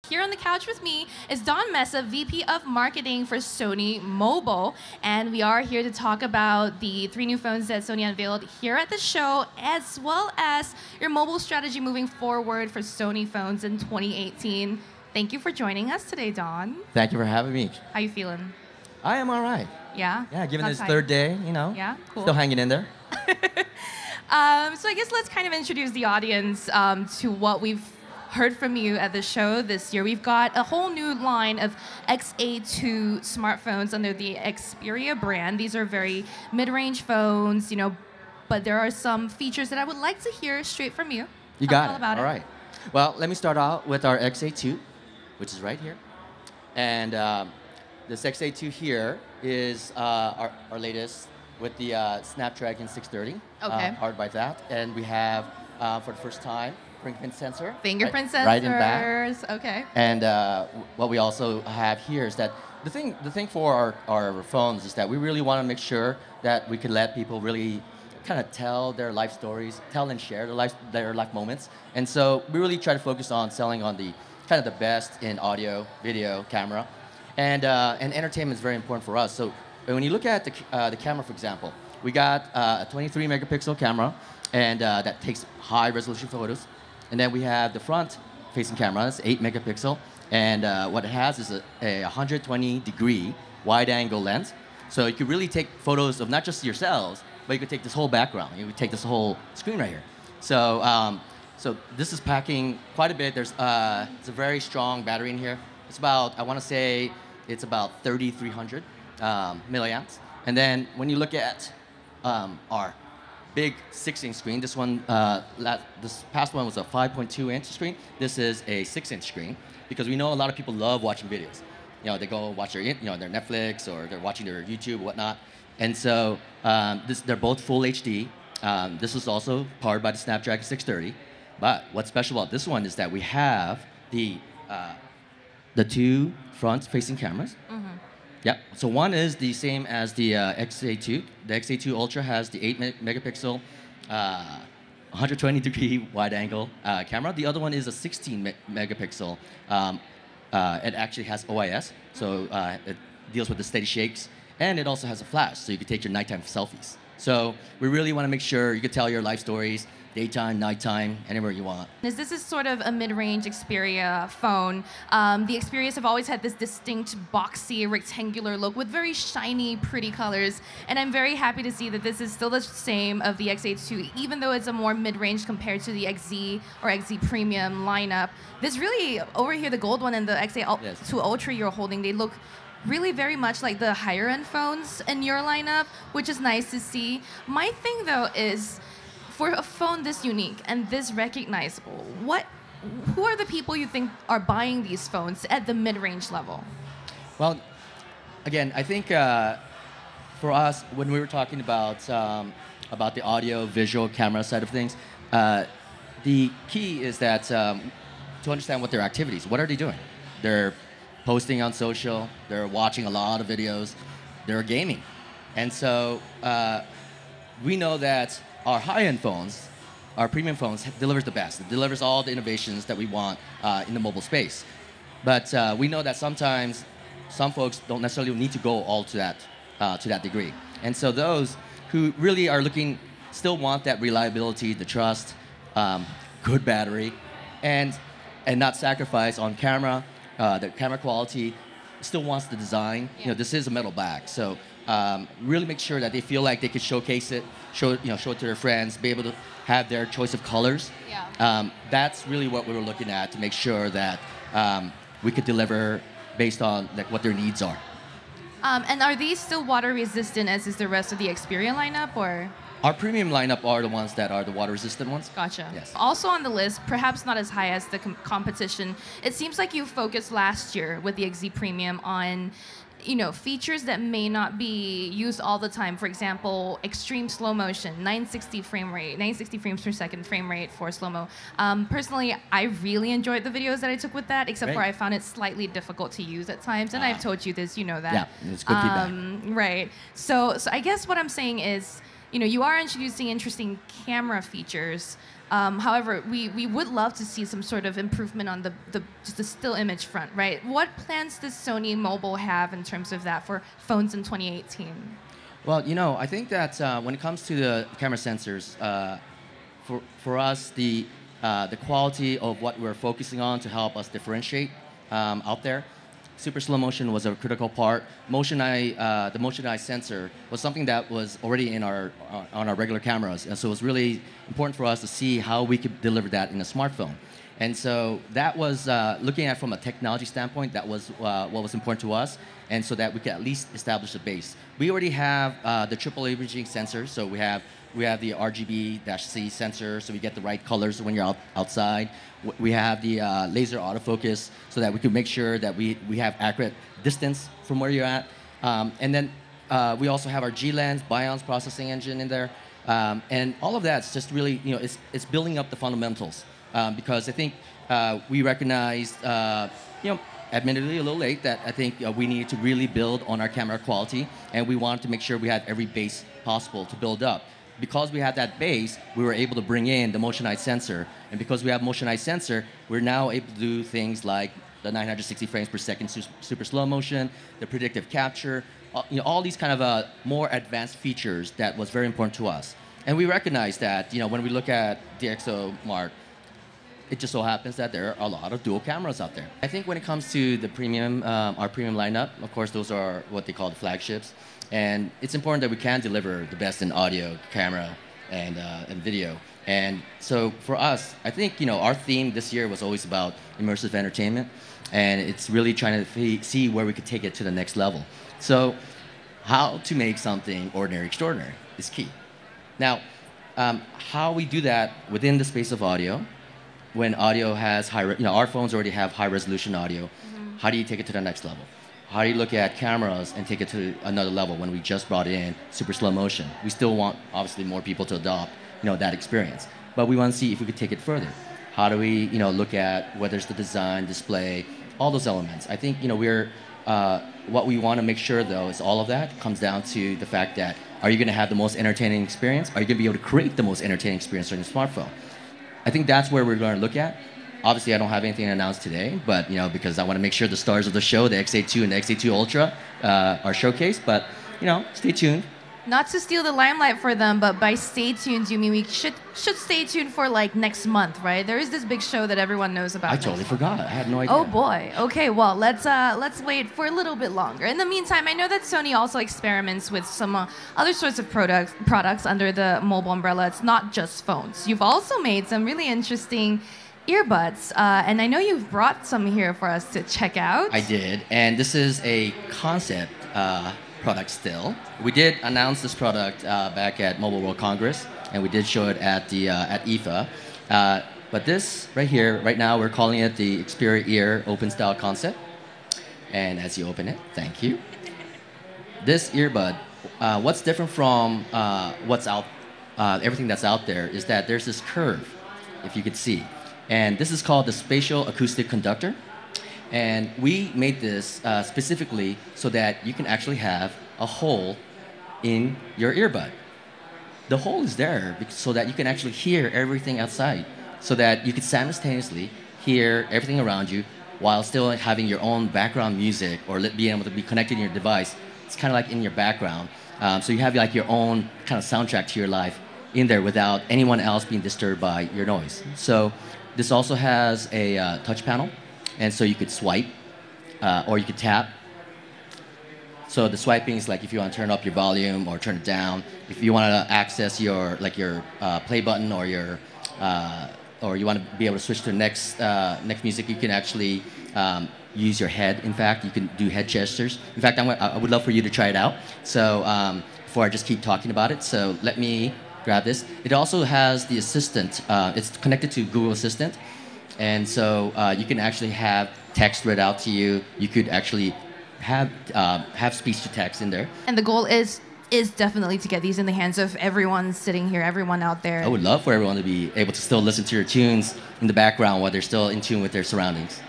Here on the couch with me is Don Mesa, VP of Marketing for Sony Mobile. And we are here to talk about the 3 new phones that Sony unveiled here at the show, as well as your mobile strategy moving forward for Sony phones in 2018. Thank you for joining us today, Don. Thank you for having me. How you feeling? I am all right. Yeah? Yeah, given Not this tired? third day, you know. Yeah, cool. Still hanging in there. So I guess let's kind of introduce the audience to what we've heard from you at the show this year. We've got a whole new line of XA2 smartphones under the Xperia brand. These are very mid-range phones, you know, but there are some features that I would like to hear straight from you. You Tell me got all it. about All right. Well, let me start out with our XA2, which is right here. And this XA2 here is our latest with the Snapdragon 630. Okay. Powered by that. And we have, for the first time, fingerprint sensor. Fingerprint sensors. Right in back. Okay. And what we also have here is that the thing for our phones is that we really want to make sure that we can let people really kind of tell their life stories, tell and share their life moments. And so we really try to focus on selling on the kind of the best in audio, video, camera, and entertainment is very important for us. So when you look at the camera, for example, we got a 23 megapixel camera, and that takes high resolution photos. And then we have the front-facing camera, that's 8 megapixel, and what it has is a 120-degree wide-angle lens. So you could really take photos of not just yourselves, but you could take this whole background. You could take this whole screen right here. So, so this is packing quite a bit. There's it's a very strong battery in here. It's about, I want to say, it's about 3,300 milliamps. And then when you look at our big 6-inch screen. This one, this past one was a 5.2-inch screen. This is a 6-inch screen because we know a lot of people love watching videos. You know, they go watch their, their Netflix or they're watching their YouTube, whatnot. And so they're both full HD. This is also powered by the Snapdragon 630. But what's special about this one is that we have the 2 front-facing cameras. Mm-hmm. Yep. So one is the same as the XA2. The XA2 Ultra has the 8 megapixel, 120-degree wide-angle camera. The other one is a 16 megapixel. It actually has OIS, so it deals with the steady shakes, and it also has a flash, so you can take your nighttime selfies. So we really want to make sure you can tell your life stories, daytime, nighttime, anywhere you want. This is sort of a mid-range Xperia phone. The Xperias have always had this distinct, boxy, rectangular look with very shiny, pretty colors. And I'm very happy to see that this is still the same of the XA2, even though it's a more mid-range compared to the XZ or XZ Premium lineup. This really, over here, the gold one and the XA2 Ultra you're holding, they look really very much like the higher-end phones in your lineup, which is nice to see. My thing, though, is for a phone this unique and this recognizable, who are the people you think are buying these phones at the mid-range level? Well, again, I think for us, when we were talking about the audio, visual, camera side of things, the key is that to understand what their activities, what are they doing? They're posting on social, they're watching a lot of videos, they're gaming. And so we know that our high-end phones, our premium phones, delivers the best. It delivers all the innovations that we want in the mobile space. But we know that sometimes some folks don't necessarily need to go all to that degree. And so those who really are looking, still want that reliability, the trust, good battery, and not sacrifice on camera, the camera quality, still wants the design. Yeah. You know, this is a metal back, so really make sure that they feel like they could showcase it, show it to their friends, be able to have their choice of colors. Yeah. That's really what we were looking at to make sure that we could deliver based on like what their needs are. And are these still water resistant as is the rest of the Xperia lineup, or? Our premium lineup are the ones that are the water-resistant ones. Gotcha. Yes. Also on the list, perhaps not as high as the competition, it seems like you focused last year with the XZ Premium on, features that may not be used all the time. For example, extreme slow motion, 960 frames per second frame rate for slow-mo. Personally, I really enjoyed the videos that I took with that, except for I found it slightly difficult to use at times, and I've told you this, you know that. Yeah, it's good feedback. Right. So I guess what I'm saying is, you are introducing interesting camera features. However, we would love to see some sort of improvement on just the still image front, right? What plans does Sony Mobile have in terms of that for phones in 2018? Well, I think that when it comes to the camera sensors, for us, the quality of what we're focusing on to help us differentiate out there, super slow motion was a critical part. The motion eye sensor was something that was already in on our regular cameras, and so it was really important for us to see how we could deliver that in a smartphone. And so that was looking at from a technology standpoint. That was what was important to us, and so that we could at least establish a base. We already have the triple imaging sensors, so we have the RGB-C sensor, so we get the right colors when you're outside. We have the laser autofocus, so that we can make sure that we have accurate distance from where you're at. And then we also have our G-Lens, Bions processing engine in there. And all of that's just really, it's building up the fundamentals. Because I think we recognized, admittedly a little late, that I think we needed to really build on our camera quality, and we wanted to make sure we had every base possible to build up. Because we had that base, we were able to bring in the motion eye sensor, and because we have motion eye sensor, we're now able to do things like the 960 frames per second super slow motion, the predictive capture, all these kind of more advanced features that was very important to us. And we recognize that, when we look at DxO Mark, it just so happens that there are a lot of dual cameras out there. I think when it comes to the premium, our premium lineup, of course, those are what they call the flagships. And it's important that we can deliver the best in audio, camera, and video. And so for us, I think, our theme this year was always about immersive entertainment. And it's really trying to see where we could take it to the next level. So how to make something ordinary extraordinary is key. Now, how we do that within the space of audio, when audio has our phones already have high resolution audio. Mm-hmm. How do you take it to the next level? How do you look at cameras and take it to another level when we just brought in super slow motion? We still want, obviously, more people to adopt, that experience. But we want to see if we could take it further. How do we, look at whether it's the design, display, all those elements? I think, what we want to make sure, though, is all of that comes down to the fact that, are you going to have the most entertaining experience? Are you going to be able to create the most entertaining experience on your smartphone? I think that's where we're going to look at. Obviously, I don't have anything to announce today, but because I want to make sure the stars of the show, the X82 and the X82 Ultra, are showcased. But stay tuned. Not to steal the limelight for them, but by stay tuned, you mean we should stay tuned for like next month, right? There is this big show that everyone knows about. I totally forgot. I had no idea. Oh boy. Okay, well let's wait for a little bit longer. In the meantime, I know that Sony also experiments with some other sorts of products under the mobile umbrella. It's not just phones. You've also made some really interesting earbuds, and I know you've brought some here for us to check out. I did, and this is a concept product still. We did announce this product back at Mobile World Congress, and we did show it at IFA. But this right here, right now, we're calling it the Xperia Ear Open Style Concept. And as you open it, thank you. This earbud, what's different from everything that's out there is that there's this curve, if you could see. And this is called the spatial acoustic conductor. And we made this specifically so that you can actually have a hole in your earbud. The hole is there so that you can actually hear everything outside, so that you can simultaneously hear everything around you while still having your own background music or being able to be connected to your device. It's kind of like in your background. So you have like your own kind of soundtrack to your life in there without anyone else being disturbed by your noise. So this also has a touch panel. And so you could swipe, or you could tap. So the swiping is like if you want to turn up your volume or turn it down. If you want to access your play button or or you want to be able to switch to next music, you can actually use your head. In fact, you can do head gestures. In fact, I would love for you to try it out. So before I just keep talking about it, so let me grab this. It also has the assistant. It's connected to Google Assistant. And so you can actually have text read out to you. You could actually have speech to text in there. And the goal is definitely to get these in the hands of everyone sitting here, everyone out there. I would love for everyone to be able to still listen to your tunes in the background while they're still in tune with their surroundings.